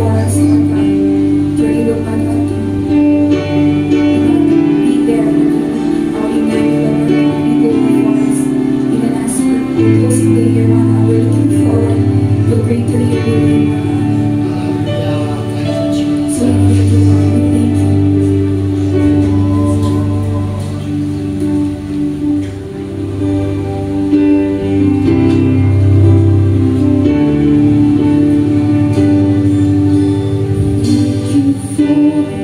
for us, Lord God. You're able, Lord God, to be there, Lord God. Our Emmanuel, Lord God, be go before us. Even as we're closing the year, Lord God, we're looking forward to greater your doing, Lord God. So we thank you, Lord. We thank you. Thank you for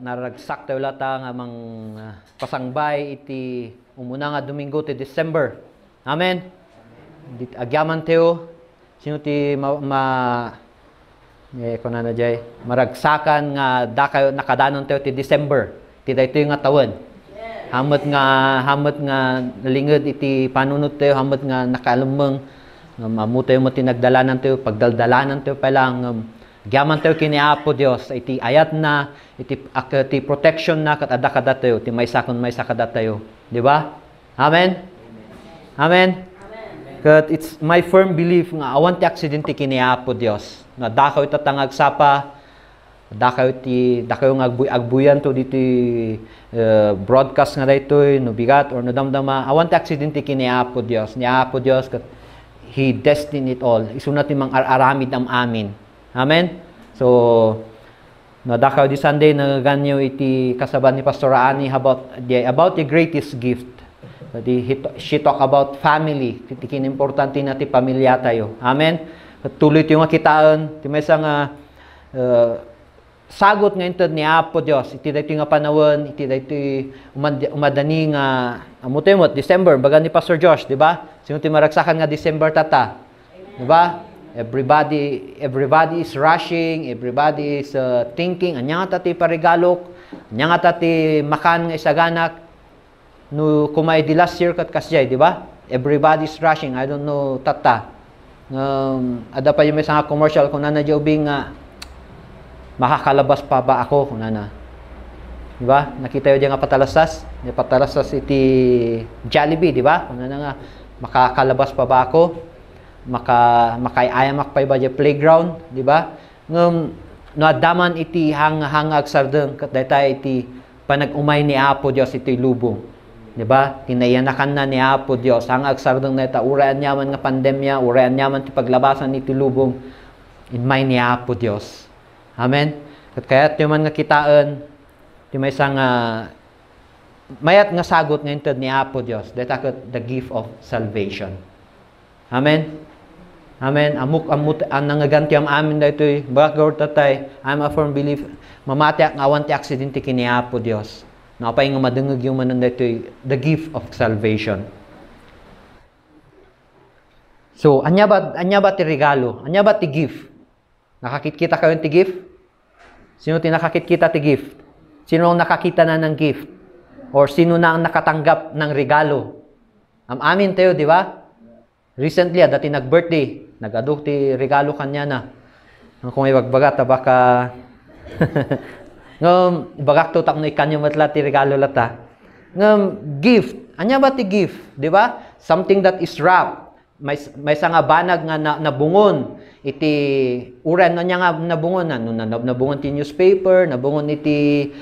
naragsak tayo lata nga mang pasangbay iti umuna nga Domingo ti December. Amen. Agyaman tayo sino ti maragsakan nga dakayo nakadanon tayo ti December. Ti daytoy nga tawen. Hamot nga nalinged iti panunot tayo, hamot nga nakaalumeng mamutay mo ti nagdalanan tayo, pagdaldalanan tayo pa lang gyaman tayo kini Apo Dios iti ayat na iti protection na kat adda kada tayo ti maysa kada tayo, di ba? Amen. Amen. Kat it's my firm belief nga awan ti aksidente kini Apo Dios nga dakaw itatangag sapa dakaw nga agbuyan to dito broadcast nga daytoy no bigat or no damdama awan ti aksidente kini Apo Dios ni Apo Dios kat He destined it all. Isunat ni mang aramid am amin. Amen? So, nadakaw di Sunday, nagaganyo iti kasaban ni Pastor Ani about the greatest gift. She talk about family. Iti kinimportante na ti pamilya tayo. Amen? Tuloy ito yung makitaan. Iti may isang sagot nga ito ni Apo Diyos. Iti dito nga panawon. Iti dito umadani nga amutemot, December. Baga ni Pastor Josh, di ba? Sino ti maragsakan nga December tata? Di ba? Everybody is rushing, everybody is thinking, anya nga tati parigalok, anya nga tati makan nga isaganak, no kumay di last year kat kasjay, di ba? Everybody is rushing, I don't know tata. Ada pa yung may isang commercial, kung nana jobing makakalabas pa ba ako, kung nana. Di ba? Nakita yun nga patalasas, iti Jollibee, di ba? Kung nana nga, makakalabas pa ba ako? Makaiayamak pa ba dyan playground, di ba? Noadaman iti hangag sardeng kat daytay iti panag-umay ni Apo Dios iti lubong, di ba? Tinayanakan na ni Apo Dios hangag sardeng na ita urayan nyaman nga pandemya, urayan nyaman ti paglabasan iti lubong inmay ni Apo Dios. Amen. Kat kaya ti man nga kitaan ti may isang mayat nga sagot nga inted ni Apo Dios dayta the gift of salvation. Amen. Amen. Amok ang nangaganti am amin daytoy background tatay. I'm a firm belief mamati ang awan ti aksidente kini Apo Dios. Napay nga madengeg yung manan daytoy the gift of salvation. So anya ba ti regalo? Anya ba ti gift? Nakakita kayo ti gift? Sino ti nakakita ti gift? Sino ang nakakita na ng gift? Or sino na ang nakatanggap ng regalo? Am amin tayo, di ba? Recently, dati nag-birthday, nag-aduk ti regalo kanya na. Kung ibagbaga, baka bagak to takno ikanyo matla ti regalo lata. Gift. Anya ba ti gift? Di ba? Something that is wrapped. May nga banag nga nabungon. Iti uran na niya nga nabungon na. Nabungon ti newspaper, nabungon iti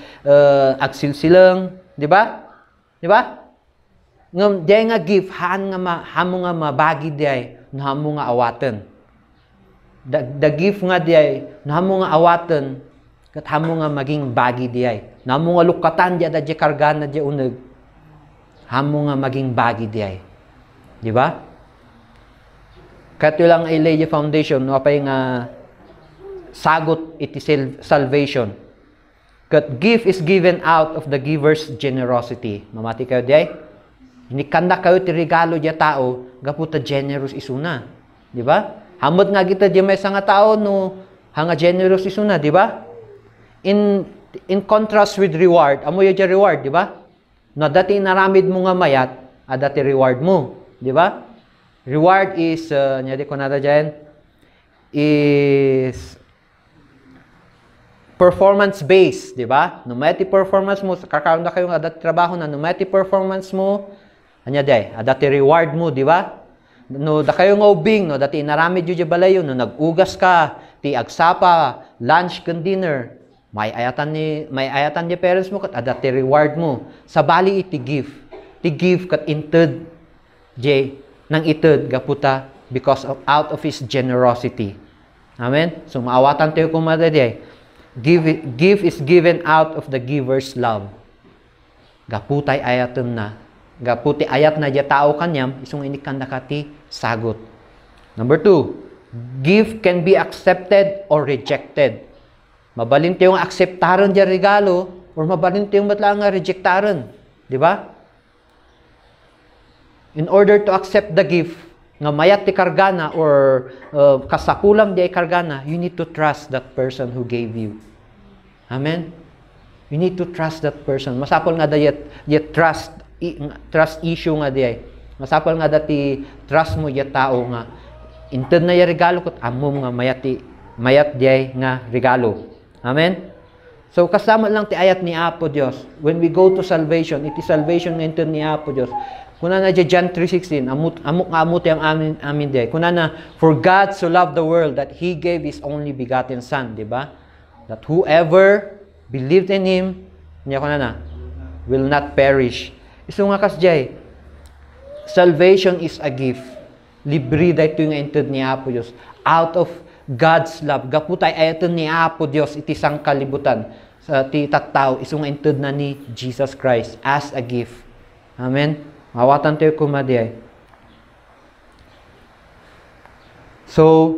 agsilsilang. Di ba? Di ba? Diay nga gift, hamo nga mabagi diay, hamo nga awaten. The gift nga diay, hamo nga awaten, kat hamo nga maging bagi diay. Hamo nga lukatan diya, diya kargan na diya uneg. Hamo nga maging bagi diay. Di ba? Kato lang ilay diya foundation, wapay nga sagot iti salvation. Kat gift is given out of the giver's generosity. Mamati kayo diay? Inikanda kayo ti regalo diya tao, gaputa generous isuna. Di ba? Hamot nga kita diya may nga tao, no, hanga generous isuna, di ba? In contrast with reward, amo yung reward, di ba? No, dati naramid mo nga mayat, dati reward mo, di ba? Reward is, nyadi ko nata dyan, is performance-based, di ba? No, may performance mo, kakaroon na kayo nga dati trabaho na, no, may performance mo, anya day, dati reward mo, di ba? No, da kayo nga ubing, no, dati inaramid yu balayo, no, nag-ugas ka, ti agsapa, lunch kan dinner, may ayatan ni parents mo kat dati reward mo. Sa bali iti gift. Ti gift kat inted jay nang ited gaputa because of out of his generosity. Amen. So maawatan tayo kumada day. Give is given out of the giver's love. Gaputay ayatan na. Gaputi ayat na diya tao kanyam, isong inikan nakati sagot. Number 2, gift can be accepted or rejected. Mabalin tayo nga akseptaran dyan regalo, or mabalin tayo matlang nga rejectaran. Di ba? In order to accept the gift, nga mayat ti kargana, or kasakulang di ay kargana, you need to trust that person who gave you. Amen? You need to trust that person. Masapol nga da yet trust issue nga di ay. Masapol nga dati trust mo yet tao nga. Inted na yung regalo ko, amom nga mayat di ay nga regalo. Amen? So, kasama lang ti ayat ni Apo Diyos. When we go to salvation, iti salvation nga inted ni Apo Diyos. Kuna na John 3:16, amok yung amin di ay. Kuna na, for God so loved the world that He gave His only begotten Son. Diba? That whoever believed in Him, niya ko na, will not perish. Iso nga kasjay, salvation is a gift. Libre da ito yung entered ni Apo Diyos. Out of God's love. Gaputay ayaton ni Apo Diyos, iti sang kalibutan. Sa ti tattao, iso nga entered na ni Jesus Christ as a gift. Amen? Mawatan tayo kumadiay. So,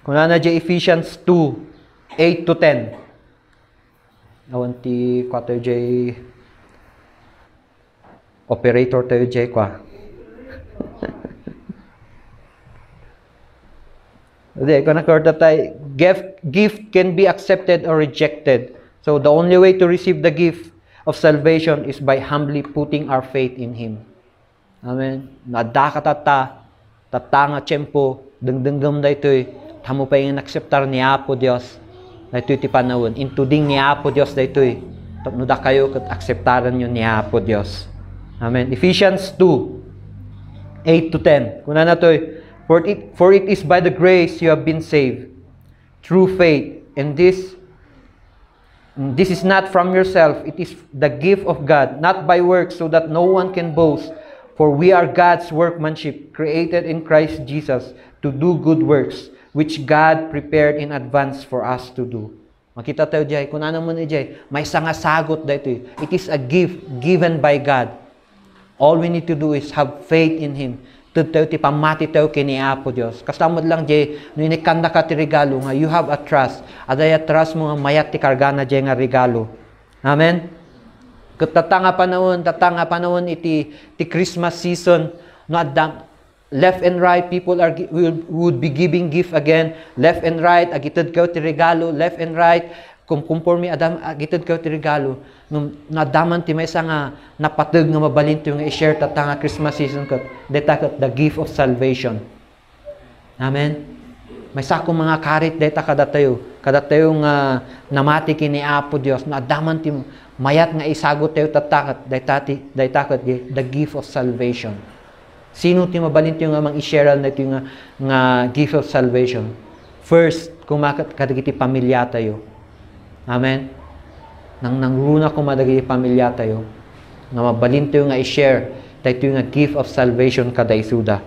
kung na Ephesians 2, 8 to 10. Awan ti kwa tayo operator tayo kwa. Kung nakorta tayo, gift can be accepted or rejected. So the only way to receive the gift of salvation is by humbly putting our faith in Him. Amen. Nadaka tata nga tiyempo, dengdenggam da ito'y, tamo pa yung nakseptar ni Apo Diyos. Na ito'y ti panahon. Intuding ni Apo Diyos da ito'y. Tapno da kayo kat akseptaran nyo ni Apo Diyos. Amen. Ephesians 2, 8 to 10. Kuna na ito'y, for it is by the grace you have been saved, through faith. And this is not from yourself. It is the gift of God, not by works, so that no one can boast. For we are God's workmanship, created in Christ Jesus, to do good works, which God prepared in advance for us to do. Makita tayo dyan, kung ano mo ni dyan, may sangasagot da ito. It is a gift given by God. All we need to do is have faith in Him. Tayo ti pamati tayo kini Apo Diyos. Kasamod lang dyan, no inikanda ka ti regalo nga, you have a trust. Adaya trust mo nga mayat ti kargana dyan nga regalo. Amen? Tatanga panahon iti Christmas season, no adam, left and right, people would be giving gift again. Left and right, agitad kayo ti regalo. Left and right, conforme adam, agitad kayo ti regalo. Nung nadaman ti may nga napatag nga mabalin ti yung i-share tatanga Christmas season kat, deta the gift of salvation. Amen? May sakong mga karit deta kadatayo nga namati kini Apo Diyos, nadaman ti mayat nga isagot tayo tatakat, daytakat the gift of salvation. Sino ti mabalin ti nga mang i-share na ito nga gift of salvation? First, kumakat kadagiti pamilya tayo. Amen? Nang nangruna kumadagiti pamilya tayo, nga mabalin tayo nga i-share tayo nga gift of salvation kada isuda.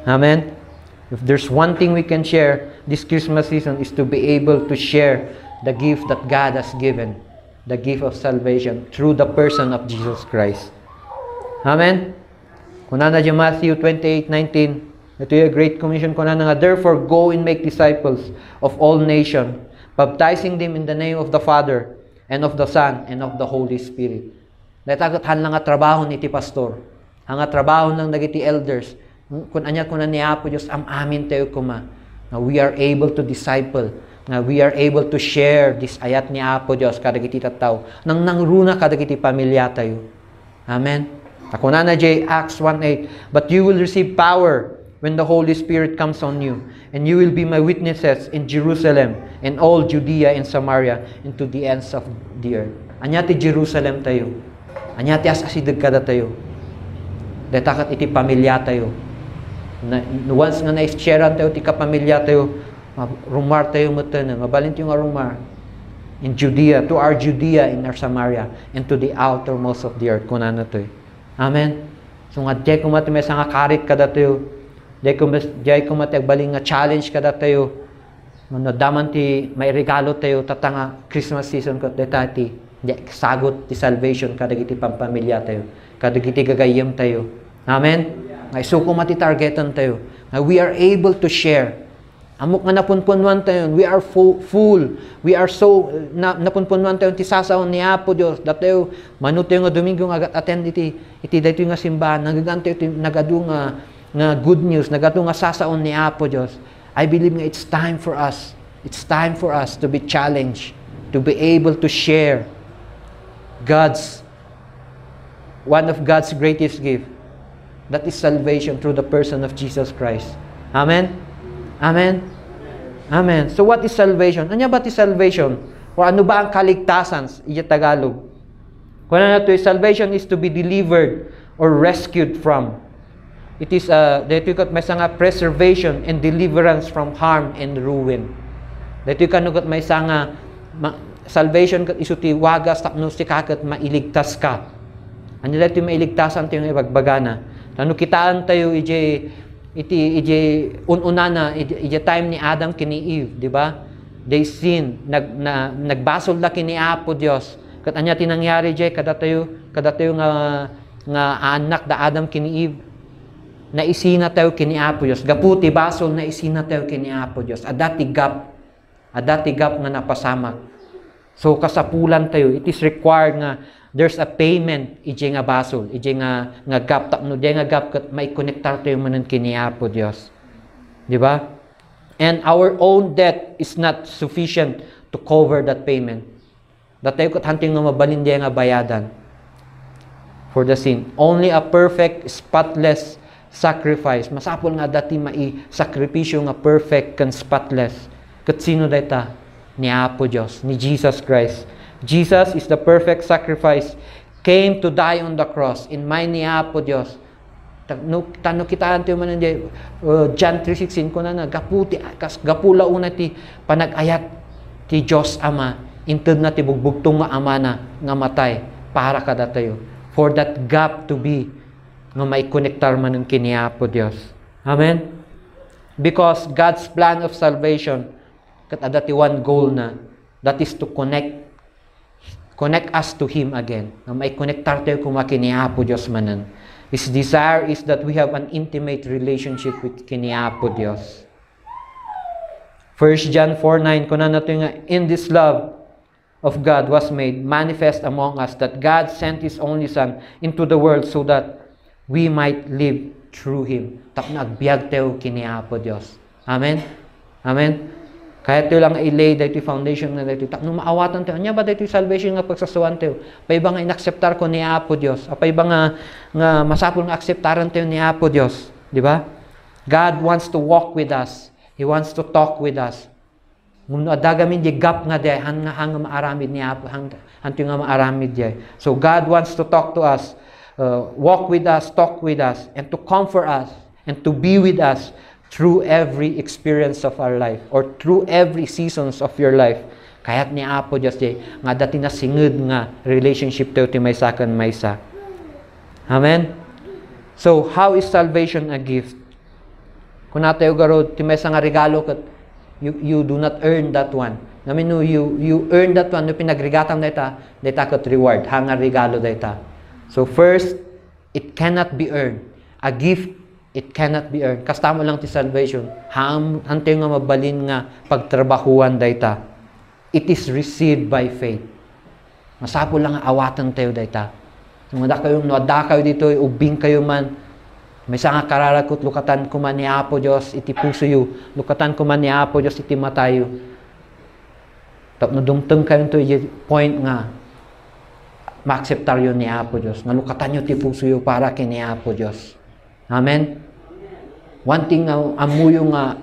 Amen? If there's one thing we can share this Christmas season is to be able to share the gift that God has given, the gift of salvation through the person of Jesus Christ. Amen? Kuna na Matthew 28:19, ito yung Great Commission, kuna na nga, therefore go and make disciples of all nations, baptizing them in the name of the Father, and of the Son, and of the Holy Spirit. Dahil lang nga trabaho ni ti pastor, ang trabaho ng nagiti elders, kung ni Apo Diyos, amin tayo kuma, na we are able to disciple, na we are able to share this ayat ni Apo Diyos, kadagiti tataw, nang nangruna kadagiti pamilya tayo. Amen? Ako na Acts 1:8, but you will receive power when the Holy Spirit comes on you, and you will be my witnesses in Jerusalem, and all Judea and Samaria, and to the ends of the earth. Anyati Jerusalem tayo. Anyati asasidag kada tayo. Detakat iti pamilya tayo. Once nga na-sharean tayo, ti kapamilya tayo, rumar tayo matan, mabalint yung rumar. In Judea, to our Judea, in our Samaria, and to the outermost of the earth. Kunan na to. Amen. So nga, diay kumati may nga karit kada tayo. Diay kumati baling nga challenge kada tayo. Nadaman ti may regalo tayo, tatanga Christmas season ko, detati. Sagot ti salvation, kadagiti pampamilya tayo. Kadagiti gagayem tayo. Amen. Nga isuko mati targetan tayo. Nga we are able to share Amok nga napunpunuan tayo, we are full. We are so, napunpunuan tayo, tisasaon ni Apo Diyos. Datayo, manut tayo nga Domingo nga attend iti dito nga simbahan. Nagaganto ito, nagadu nga good news, nagadu nga sasaon ni Apo Diyos. I believe nga it's time for us. It's time for us to be challenged, to be able to share one of God's greatest gift. That is salvation through the person of Jesus Christ. Amen? Amen? Amen. So what is salvation? Ano ba is salvation? O ano ba ang kaligtasan? Iya Tagalog. Kung ano ito, salvation is to be delivered or rescued from. It is, dito yung may sanga preservation and deliverance from harm and ruin. Dito yung may sanga salvation kat isuti wagas tapno si kakat mailigtas ka. Ano dito yung mailigtasan tayo ng ibagbagana. Ano kitaan tayo iti ununana iti time ni Adam kini Eve, di ba? They sin, nagbasol na kini Apo Dios. Kat anya tinangyari jay kada tayo nga anak da Adam kini Eve. Na isina tayo kini Apo Dios. Gaputi basol na isina tayo kini Apo Dios. Adati gap nga napasamak. So kasapulan tayo, it is required nga there's a payment ije nga basol, ije nga gap tapno di nga gap kat may konektar tayo manan kini Apo Dios. Di ba? And our own debt is not sufficient to cover that payment. Datayo kat hanting nga mabalin di nga bayadan for the sin. Only a perfect, spotless sacrifice. Masapol nga dati mai-sakripisyo nga perfect kan spotless. Kat sino data? Ni Apo Dios, ni Jesus Christ. Jesus is the perfect sacrifice, came to die on the cross in my ni Apo Dios. Tano kitaan tayo man John 3:16 ko na gaputi gapula una ti panag-ayat ti Dios Ama inted na ti bugbugtong nga ama na nga matay para kada tayo for that gap to be nga may konektar man kini Apo Dios. Amen. Because God's plan of salvation kat adati one goal na, that is to connect us to Him again. Na may connectar tayo kung kini Apo Dios manan. His desire is that we have an intimate relationship with kini Apo Dios. 1 John 4:9 kunan nato nga, in this love of God was made manifest among us, that God sent His only Son into the world so that we might live through Him. Tapno agbiag tayo kini Apo Dios. Amen? Amen? Kaya ito lang ilay dito foundation na dito. Tapno maawatan tayo. Anya ba dito salvation nga pagsasuan tayo? Pay ba nga inakseptar ko ni Apo Dios? Apay ba nga masapol nga akseptaran tayo ni Apo Dios? Di ba? God wants to walk with us. He wants to talk with us. Ngumno adagamin di gap nga di hang maaramid ni Apo hanto nga maaramid di. So God wants to talk to us, walk with us, talk with us, and to comfort us and to be with us through every experience of our life or through every seasons of your life. Kaya't ni Apo Dios di nga dati na singed nga relationship tayo ti maysa kan maysa. Amen. So how is salvation a gift? Kung natayo garo ti maysa nga regalo kat you do not earn that one. Namin no you earn that one no pinagrigatam data kat reward hanga regalo data. So first, it cannot be earned. A gift, it cannot be earned. Kastamo lang ti salvation. Hantay nga mabalin nga pagtrabahuan dayta. It is received by faith. Masapo lang nga awatan tayo dayta. Sumada kayo dito, ubing kayo man. May nga kararakot, lukatan ko man ni Apo Dios, iti puso yu. Lukatan ko man ni Apo Dios, iti matayo. Tapno dungteng kayo ito, point nga, ma-acceptar yun ni Apo Dios. Nalukatan nyo ti puso yu para kini Apo Dios. Amen? One thing nga, amuyo nga,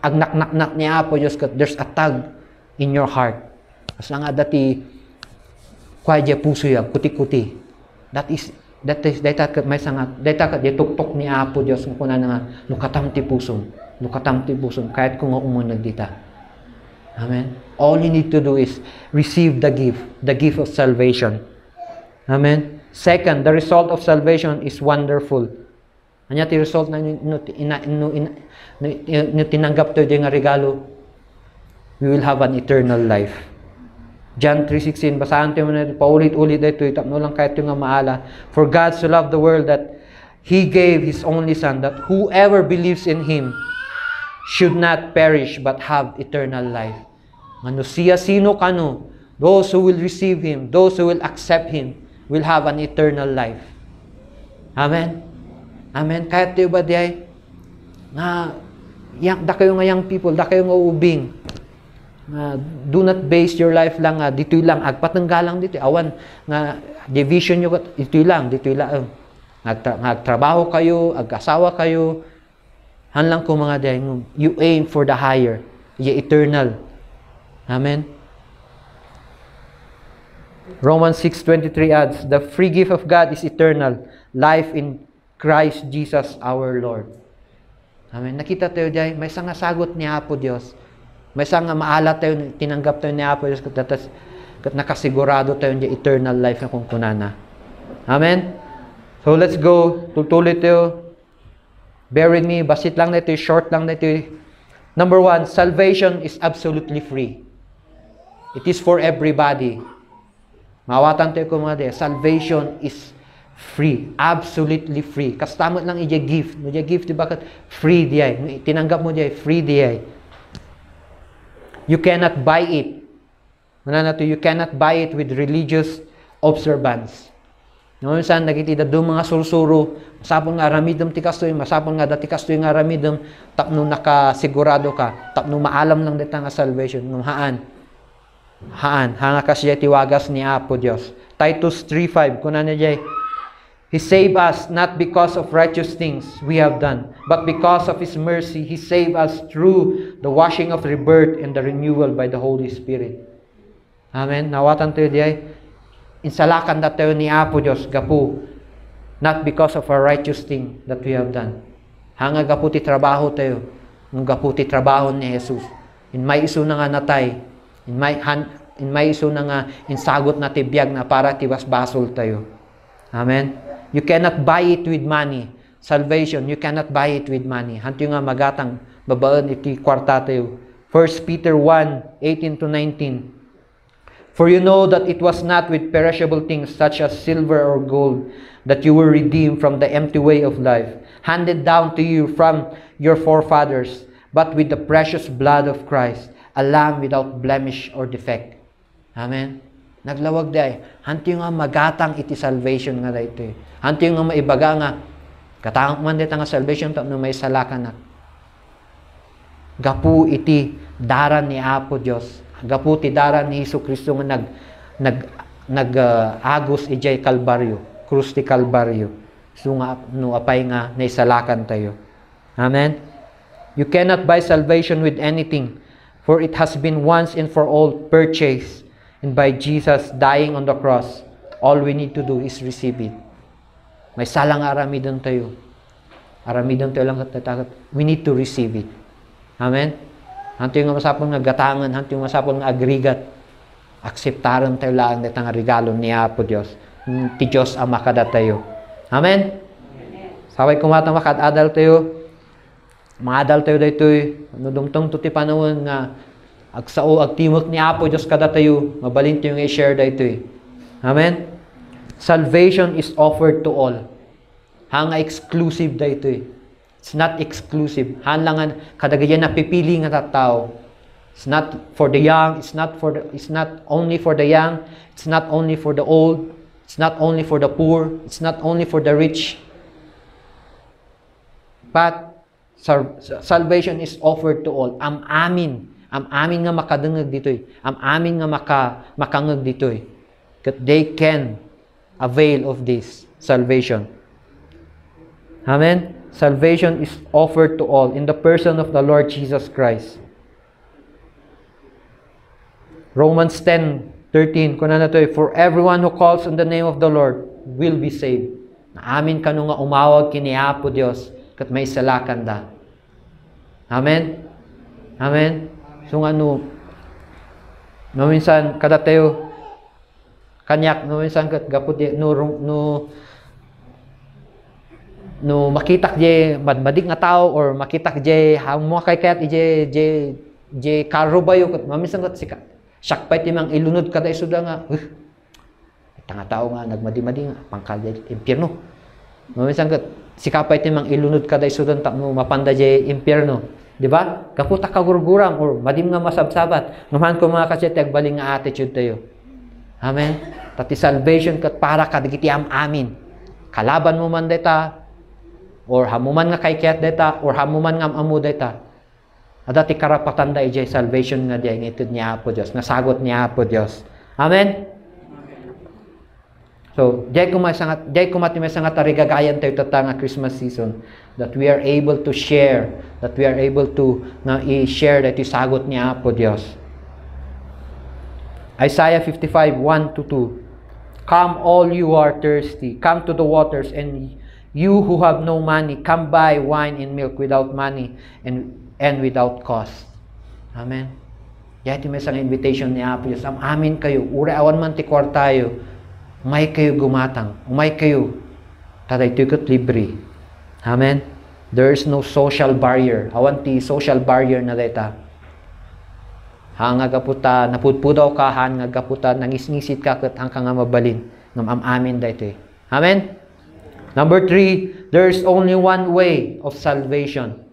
agnak-nak ni Apo Dios, there's a tug in your heart. As nga dati, kwa di puso yu, kuti-kuti. That is may sangat, tuktok ni Apo Dios, kung na nga, lukatam ti pusong, kahit kung umunag dita. Amen? All you need to do is receive the gift of salvation. Amen? Second, the result of salvation is wonderful. Anya ti result na tinanggap tayo di nga regalo, we will have an eternal life. John 3:16, basahan tayo na paulit-ulit ito, itapno lang kahit yung nga maala. For God so loved the world that He gave His only Son, that whoever believes in Him should not perish but have eternal life. Ano siya sino kano? Those who will receive Him, those who will accept Him, will have an eternal life. Amen? Amen? Kaya tayo ba diay? Da kayo nga young people, da kayo nga ubing. Do not base your life lang, dito lang, agpatanggalang dito. Awan, nga division nyo, dito lang. Nagtrabaho kayo, ag-asawa kayo, hanlang ko mga day, you aim for the higher, the eternal. Amen? Romans 6:23 adds, the free gift of God is eternal, life in Christ Jesus our Lord. Amen? Nakita tayo day, may isang sagot niya po Diyos. May isang maala tayo, tinanggap tayo niya po Diyos, kat nakasigurado tayo niya eternal life na kung kunana. Amen? So let's go, tutuloy tayo. Bear with me, basit lang na ito, short lang na ito. Number 1, salvation is absolutely free. It is for everybody. Mawatan tayo ko mga de, salvation is free, absolutely free. Kastamot lang ija gift. Ija gift, diba? Free diay. Tinanggap mo diay, free diay. You cannot buy it. You cannot buy it with religious observance. Minsan, nagitida doon mga sursuro, masapon nga aramidom ti kastoy, masapon nga dati kastoy nga aramidom, tapno nakasigurado ka, tapno maalam lang dito nga salvation, haan nga kasya tiwagas ni Apo Diyos. Titus 3:5, kunan na jay, He saved us not because of righteous things we have done, but because of His mercy, He saved us through the washing of rebirth and the renewal by the Holy Spirit. Amen? Nawatan tayo diay. Insalakan na tayo ni Apo Diyos, gapu, not because of a righteous thing that we have done. Hanga gapu ti trabaho tayo, ng gapu ti trabaho ni Jesus. In may iso na nga natay, in may iso na nga insagot na tibiyag na para tibas basol tayo. Amen? You cannot buy it with money. Salvation, you cannot buy it with money. Hanto nga magatang babaan iti kwarta tayo. 1 Peter 1:18-19. For you know that it was not with perishable things such as silver or gold that you were redeemed from the empty way of life, handed down to you from your forefathers, but with the precious blood of Christ, a lamb without blemish or defect. Amen? Naglawag day. Hanto nga magatang iti salvation nga dito. Hanto nga maibaga nga, katangak man dito nga salvation, tapno may salakan na. Gapu iti daran ni Apo Diyos. Gaputi daran ni Hesus Kristo nga agos ijay Kalbaryo, krus ti Kalbaryo. So nga no apay nga naisalakan tayo. Amen. You cannot buy salvation with anything, for it has been once and for all purchased, and by Jesus dying on the cross, all we need to do is receive it. May salang aramidon tayo. Aramidon tayo lang katatakot. We need to receive it. Amen. Hanto yung masapon nga gatangan, hanto yung masapon nga agrigat. Akseptaran tayo lang dito nga regalo ni Apo Diyos. Ti Diyos ang makada tayo. Amen? Saway kumatang makadadal tayo. Makadal tayo dito. Nudumtong tuti panahon nga agsao, agtimok ni Apo Diyos kada tayo. Mabalin tayo nga i-share dito. Amen? Salvation is offered to all. Hanga exclusive dito. It's not exclusive. Hanlangan kadagayan na pipili nga tao. It's not for the young, it's not only for the young, it's not only for the old, it's not only for the poor, it's not only for the rich. But salvation is offered to all. Am amin nga makadungag dito. Am amin nga makangag dito. That they can avail of this salvation. Amen. Salvation is offered to all in the person of the Lord Jesus Christ. Romans 10:13, kunan na to, for everyone who calls on the name of the Lord will be saved. Naamin ka nga umawag kini Apo Dios kat may salakan da. Amen. Amen. So minsan kada tayo kanyak minsan kat gapud no makitak je madmadik nga tao or makitak je mo kay kat je karo bayo kat mamisan kat sika sakpay timang ilunod kada isuda nga tanga tao nga nagmadi-madi nga pangkal je impierno mamisan kat sikapay timang ilunod kada isuda tapno mapanda je impierno Di ba? Kaputa kagurgurang or madim nga masabsabat. Ngaman ko mga kasyete, agbaling nga attitude tayo. Amen? Tati salvation kat para kadigiti amin. Kalaban mo man deta, or hamuman nga kay kayat deta, or hamuman nga amu deta. Adati karapatan da ijay salvation nga diya, ngitid niya Apo Diyos, nasagot niya Apo Diyos. Amen? So, jay kumati may sangat arigagayan tayo tatang Christmas season that we are able to share, that we are able to na i-share that isagot niya Apo Diyos. Isaiah 55:1-2. Come all you are thirsty, come to the waters, and you who have no money, come buy wine and milk without money and without cost. Amen. Yati may sang invitation ni Apo Diyos. Amin kayo, ure awan man tikwar tayo, umay kayo gumatang, umay kayo, taday tikot libre. Amen. There is no social barrier. Awan ti social barrier na deta. Hangagaputa, napudpudaw ka, hangagaputa, nangisnisit ka, kat hangka nga mabalin, ng amin dito. Amen. Number 3, there is only one way of salvation.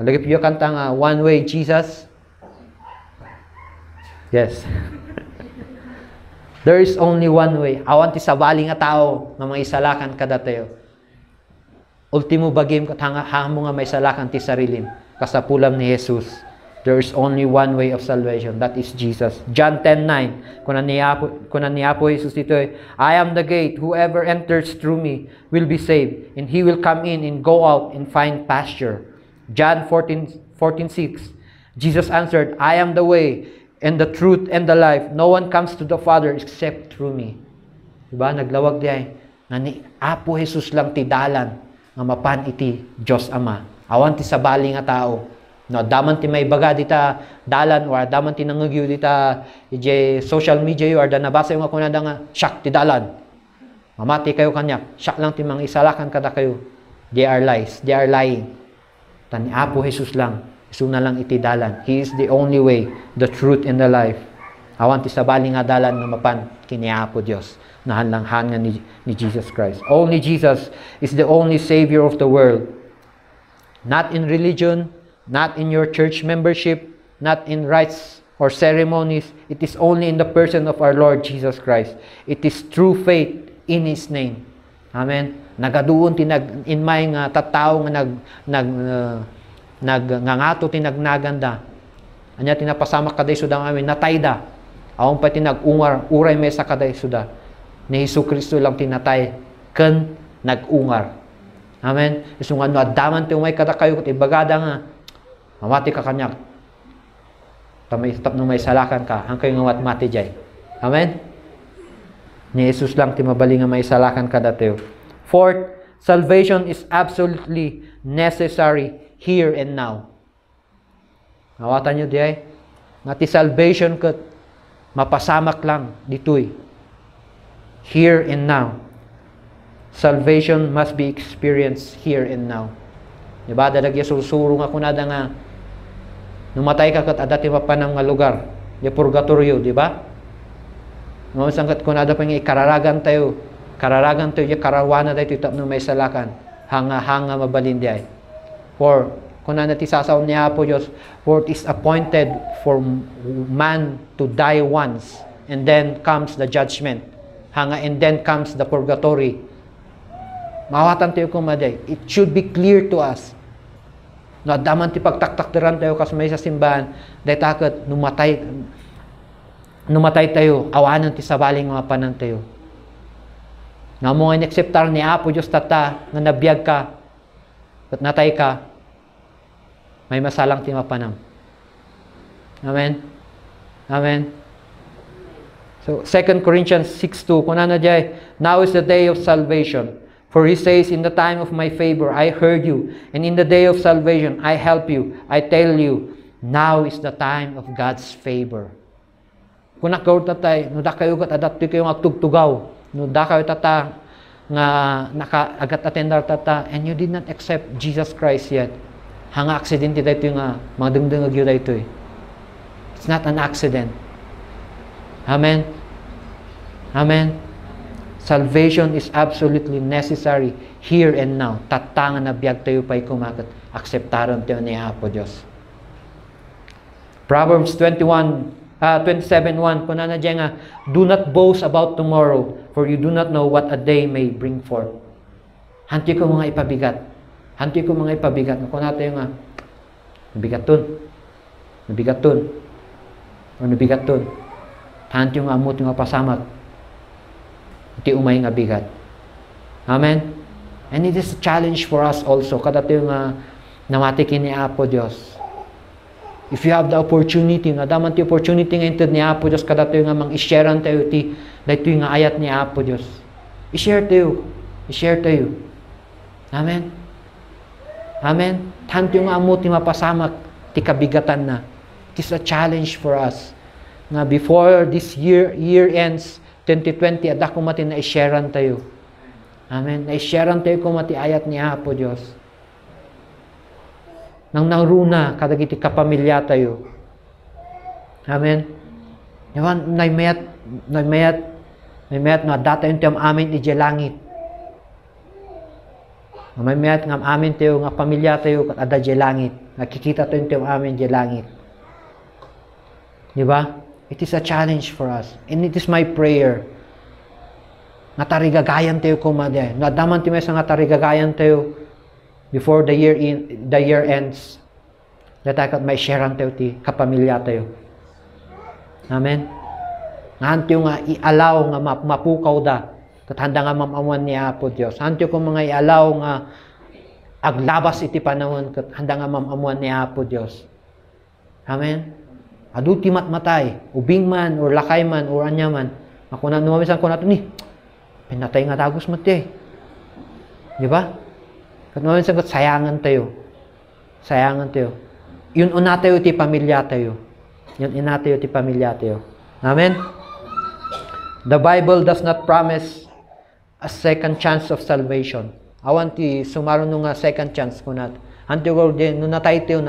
Lagi piyo kanta nga, one way, Jesus. Yes. There is only one way. Awan ti sabali nga tao nga mga isalakan kada tayo. Ultimo bagim kat hamo nga may salakan ti sarilim. Kasapulam ni Jesus. There is only one way of salvation. That is Jesus. John 10:9. Kunan ni Apo Jesus dito, I am the gate. Whoever enters through me will be saved. And he will come in and go out and find pasture. John 14:6. Jesus answered, I am the way and the truth and the life. No one comes to the Father except through me. Diba? Naglawag diay. Nga ni Apo Jesus lang ti dalan nga mapan iti Diyos Ama. Awan ti sabali nga tao. No, daman ti may baga dita dalan or daman ti nangagyo dita ije social media or da nabasa yung ako na nga syak ti dalan. Mamati kayo kanyak. Syak lang ti mga isalakan kada kayo. They are lies. They are lying. Tani Apo Jesus lang. Isu na lang iti dalan. He is the only way, the truth, and the life. Awan ti sabali nga dalan nga mapan kini Apo Dios. Nahanlanghan nga ni Jesus Christ. Only Jesus is the only Savior of the world. Not in religion, not in your church membership, not in rites or ceremonies. It is only in the person of our Lord Jesus Christ. It is true faith in His name. Amen. Nagaduon inmay nga tattao nga nangato tinagnaganda. Anya tinapasama kaday suda amin natayda. Awon pa tinag-ungar uray may sa kaday suda. Ni Hesukristo lang tinatay ken nag-ungar. Amen. Isungan no adaman ti umay kada kayo ket ibagada nga mamati ka kanyak. Tamay stop no may salakan ka hangkay nga mati jay. Amen. Ni Jesus lang ti mabali nga may salakan kada tayo. Fourth, salvation is absolutely necessary here and now. Nawatan nyo diay? Nga ti salvation kat mapasamak lang ditoy. Here and now. Salvation must be experienced here and now. Diba? Dadagya susurong ako na nga numatay ka kat adati mapanang nga lugar. Di purgatorio, diba? Ngayon kat kunada pa nga ikararagan tayo. Kararagan tayo, karawana tayo, titap na may salakan. Hanga mabalin diay. For, kung na natisasaw niya po Diyos, for it is appointed for man to die once, and then comes the judgment. And then comes the purgatory. Mawatan tayo kumaday. It should be clear to us. No, daman ti pagtaktaktiran tayo kas may sa simbahan, dahil takot, numatay tayo, awanan ti sabaling mga panan tayo. Nga mo nga inacceptar ni Apo Diyos tata, nga nabiyag ka, at natay ka, may masalang ti mapanam. Amen? Amen? So, 2 Corinthians 6:2, kung ano diay, now is the day of salvation. For He says, in the time of my favor, I heard you. And in the day of salvation, I help you. I tell you, now is the time of God's favor. Kung nakaw tatay, no da kayo kat adat kayo agtugtugaw. No da kayo tata nga naka-agat attendar tata, and you did not accept Jesus Christ yet. Hanga aksidente dito nga mga dengdeng agyo dito eh. It's not an accident. Amen. Amen. Salvation is absolutely necessary here and now. Tatangan na biyag tayo pa'y kumakat. akseptaron tayo ni Apo Diyos. Proverbs 27:1 kuna na diyan nga, do not boast about tomorrow, for you do not know what a day may bring forth. Hanti ko mga ipabigat. Hanti ko mga ipabigat. Kung natin nga, nabigaton. O nabigaton. Hanti yung amot yung pasamak. Iti umay nga bigat. Amen? And it is a challenge for us also. Kada tayo nga namatikin ni Apo Diyos. If you have the opportunity, nga daman ti opportunity nga intod ni Apo Diyos, kada tayo nga mang-isharean tayo ti, dahito yung nga ayat ni Apo Diyos. I-share tayo. I-share tayo. Amen? Amen? Tanto yung amot ni mapasamak, ti kabigatan na. It is a challenge for us. Nga before this year ends, 2020, ada ko mati na i-sharean tayo. Amen? Na-isharean tayo kung mati ayat ni Apo Diyos. Nang naruna, kadagiti kapamilya tayo. Amen? Yawan, naimayat, na data yung tiyam amin ije langit. Naimayat nga amin tayo, nga pamilya tayo, kat ada ije langit. Nakikita tayo yung tiyam amin ije langit. Diba? It is a challenge for us. And it is my prayer. Natarigagayan tayo kumade. Nadaman tayo sa natarigagayan tayo before the year ends. Datakat may sharean tayo ti kapamilya tayo. Amen. Hantiyo nga ialaw nga mapukaw da. Kat handa nga mamamuan ni Apo Diyos. Hantiyo ko mga ialaw nga aglabas iti panahon kat handa nga mamamuan ni Apo Diyos. Amen. Adu ti matmatay, ubing man or lakay man or anya man. Ako na numamisan ko nato ni pinatay nga dagos mati. Di ba? Kat numamisan ko sayangan tayo. Sayangan tayo. Yun una tayo ti pamilya tayo. Yun ina tayo ti pamilya tayo. Amen. The Bible does not promise a second chance of salvation. Awan ti sumaro nung second chance ko nat. Anti world din no natay tayo.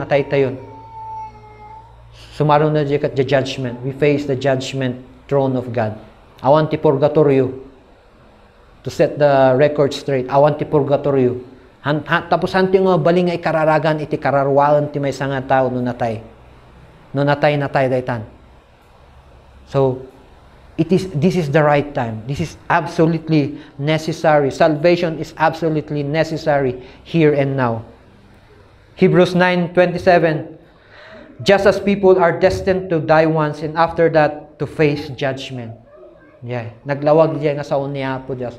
Sumaro na di kat the judgment. We face the judgment throne of God. Awan ti purgatorio. To set the record straight. Awan ti purgatorio. Tapos hanti nga baling nga ikararagan iti kararwaan ti may nga tao no natay. No natay daytan. So this is the right time. This is absolutely necessary. Salvation is absolutely necessary here and now. Hebrews 9:27. Just as people are destined to die once and after that to face judgment. Yeah. Naglawag diya nga sa ni Apo Diyos.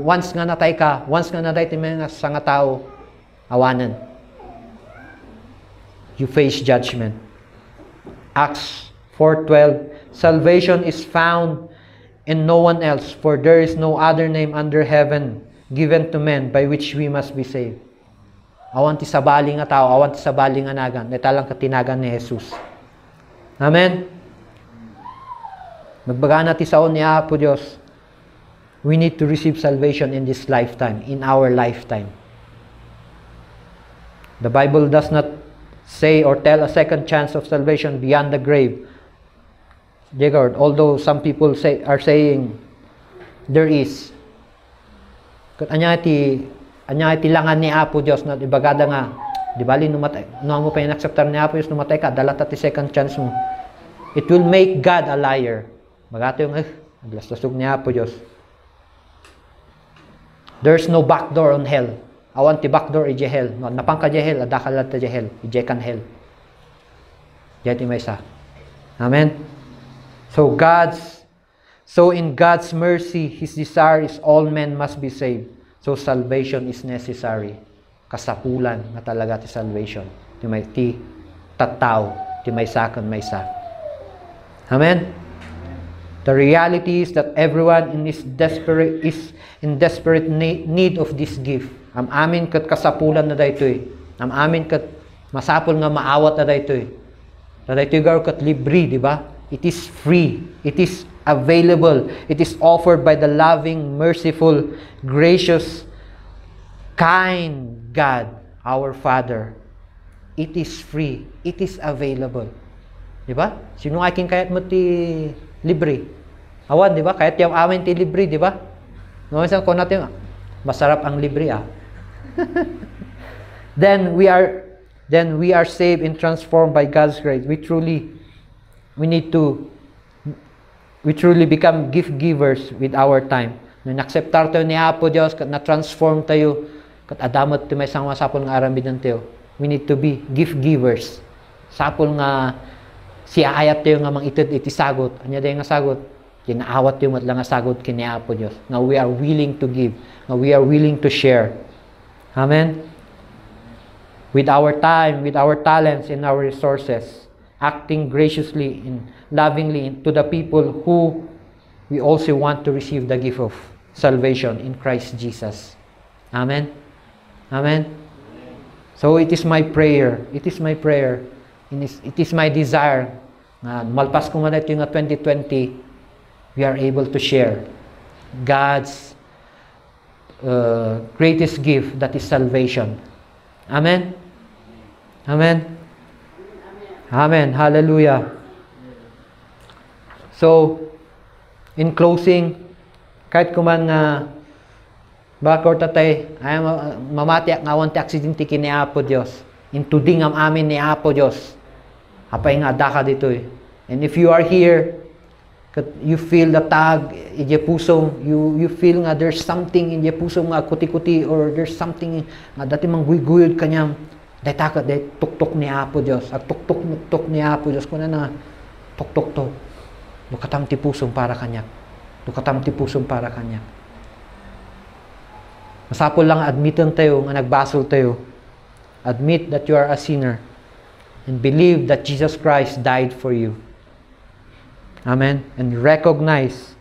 Once nga natay ka, once nga natay ti mga sa nga tao, awanan. You face judgment. Acts 4:12. Salvation is found in no one else, for there is no other name under heaven given to men by which we must be saved. Awan ti sabali nga tao, awan ti sabali nga nagan, italang katinagan ni Jesus. Amen. Magbaga na ti saon ni Apo Diyos. We need to receive salvation in this lifetime, in our lifetime. The Bible does not say or tell a second chance of salvation beyond the grave. Jacob, although some people are saying there is. Kat anya iti langan ni Apo Diyos na ibagada nga, di bali numatay, no mo pa inakseptar ni Apo Diyos, numatay ka, dalata ti second chance mo. It will make God a liar. Magato yung, aglastasog ni Apo Diyos. There's no backdoor on hell. Awan ti backdoor ije hell. Napang ka je hell, adakalat ta je hell. Ije kan hell. Jati may sa. Amen. So in God's mercy, His desire is all men must be saved. So salvation is necessary. Kasapulan na talaga ti salvation. Ti tataw, ti may sakon may sa. Amen. The reality is that everyone is in desperate need of this gift. Am amin kat kasapulan na daytoy. Am amin kat masapol nga maawat na daytoy. Na daytoy gar kat libre, di ba? It is free. It is available. It is offered by the loving, merciful, gracious, kind God, our Father. It is free. It is available. Diba? Sino aking kayat mo ti libre? Awan, diba? Kayat yung amin ti libre, diba? No, isang ko natin, masarap ang libre, ah. then we are saved and transformed by God's grace. We truly become gift givers with our time. Nung nakseptar tayo ni Apo Diyos, kat na-transform tayo, kat adamot tayo may isang masapol nga arambidan tayo. We need to be gift givers. Sapol nga siya ayat tayo nga mang itid iti sagot. Anya tayo nga sagot? Kinaawat tayo matlang nga sagot kini Apo Diyos. Nga we are willing to give. Nga we are willing to share. Amen? With our time, with our talents, and our resources. Acting graciously and lovingly to the people who we also want to receive the gift of salvation in Christ Jesus. Amen? Amen? So it is my prayer. It is my prayer. It is my desire. Malpas ko man ito yung 2020, we are able to share God's greatest gift, that is salvation. Amen? Amen? Amen. Hallelujah. So, in closing, kahit kuman nga bakor tatay, ay mamati ak ngawan ti aksidente kini Apo Dios. Intuding am amin ni Apo Dios. Apay nga daka dito eh. And if you are here, you feel the tag in your puso, you feel nga there's something in your puso nga kuti-kuti, or there's something nga dati mang guyud kanyam, dahil takot, dahil tuktok ni Apo Dios. At tuktok ni Apo Dios, kuna na tuktok to. Dukatam ti pusong para kanya. Dukatam ti pusong para kanya. Masapol lang admitan tayo nga nagbasol tayo. Admit that you are a sinner and believe that Jesus Christ died for you. Amen. And recognize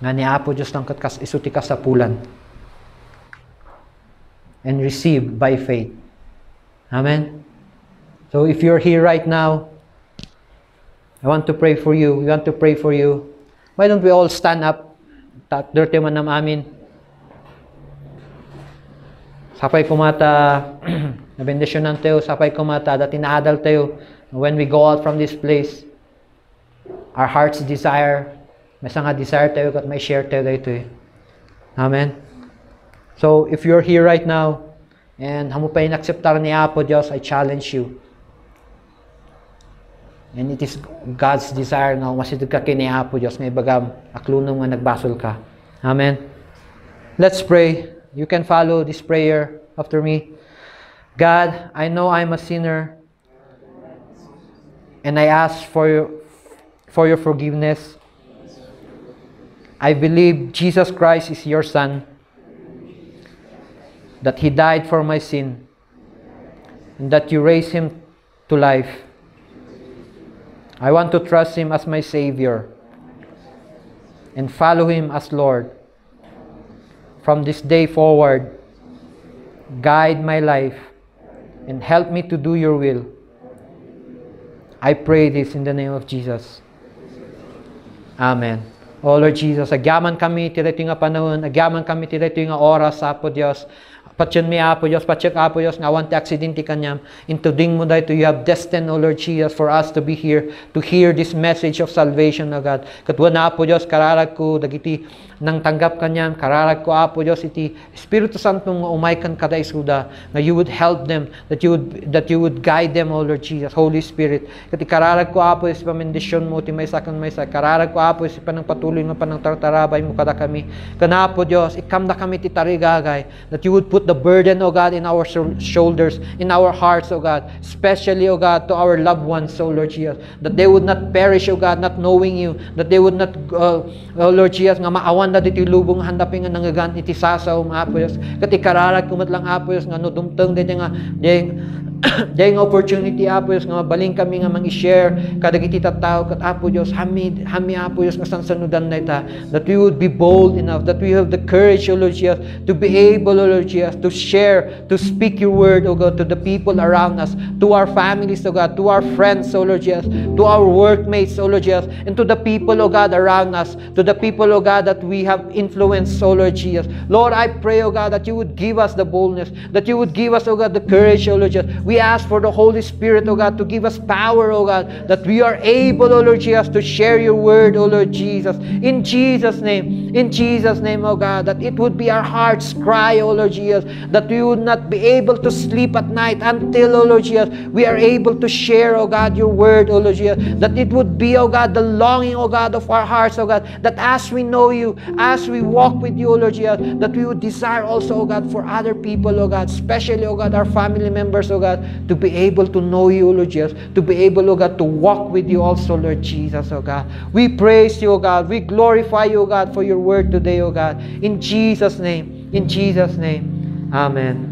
nga ni Apo Diyos lang katkas isuti ka sa pulan. And receive by faith. Amen. So if you're here right now, I want to pray for you. We want to pray for you. Why don't we all stand up? Dirty man nam amin. Sapay kumata, nabendisyonan tayo, sapay kumata, dati naadal tayo. When we go out from this place, our heart's desire, may nga desire tayo kat may share tayo dito eh. Amen. So, if you're here right now, and hamo pa inakseptar ni Apo Diyos, I challenge you. And it is God's desire na umasidog ka kini Apo Diyos, may bagam aklunong nga nagbasol ka. Amen. Let's pray. You can follow this prayer after me. God, I know I'm a sinner, and I ask for your forgiveness. I believe Jesus Christ is your Son, that He died for my sin, and that you raised Him to life. I want to trust Him as my Savior and follow Him as Lord. From this day forward, guide my life and help me to do your will. I pray this in the name of Jesus. Amen. Oh Lord Jesus, agyaman kami tiraito nga panahon, agyaman kami tiraito nga oras, Apo Dios. Patyon mi Apo Dios, patyek Apo Dios, nga awan ti aksidente kanyam. Intuding mo dahito, you have destined, O Lord Jesus, for us to be here, to hear this message of salvation, O God. Katwa na Apo Dios, kararag ko, dagiti nang tanggap kanyam, kararag ko Apo Dios, iti Espiritu Santo nga umaykan kada isuda, nga you would help them, that you would guide them, O Lord Jesus, Holy Spirit. Kati kararag ko Apo Dios, pamendisyon mo, ti maysa kan maysa, kararag ko Apo Dios, panang patuloy nga panang tartarabay mo kada kami. Kana Apo Dios, ikam na kami ti tarigagay, that you would put the burden, O God, in our shoulders, in our hearts, O God, especially, O God, to our loved ones, O Lord Jesus, that they would not perish, O God, not knowing you, that they would not, O Lord Jesus, nga maawan na diti lubong handapin nga nangagan iti sasaw, Apo Dios, kat ikararag kumat lang, Apo Dios, nga no dumteng diti nga, dahil nga opportunity, Apo Dios, nga mabaling kami nga mang-i-share kadagiti tattao, kat Apo Dios, hami Apo Dios, nga sansanudan na ita, that we would be bold enough, that we have the courage, O Lord Jesus, to be able, O Lord Jesus, to share, to speak your word, O God, to the people around us, to our families, O God, to our friends, O Lord Jesus, to our workmates, O Lord Jesus, and to the people, O God, around us, to the people, O God, that we have influenced, O Lord Jesus. Lord, I pray, O God, that you would give us the boldness, that you would give us, O God, the courage, O Lord Jesus. We ask for the Holy Spirit, O God, to give us power, O God, that we are able, O Lord Jesus, to share your word, O Lord Jesus. In Jesus' name, O God, that it would be our heart's cry, O Lord Jesus, that we would not be able to sleep at night until, O Lord Jesus, we are able to share, O God, your word, O Lord Jesus, that it would be, O God, the longing, O God, of our hearts, O God, that as we know you, as we walk with you, O Lord Jesus, that we would desire also, O God, for other people, O God, especially, O God, our family members, O God, to be able to know you, O Lord Jesus, to be able, O God, to walk with you also, Lord Jesus, O God. We praise you, O God. We glorify you, O God, for your word today, O God. In Jesus' name. Amen.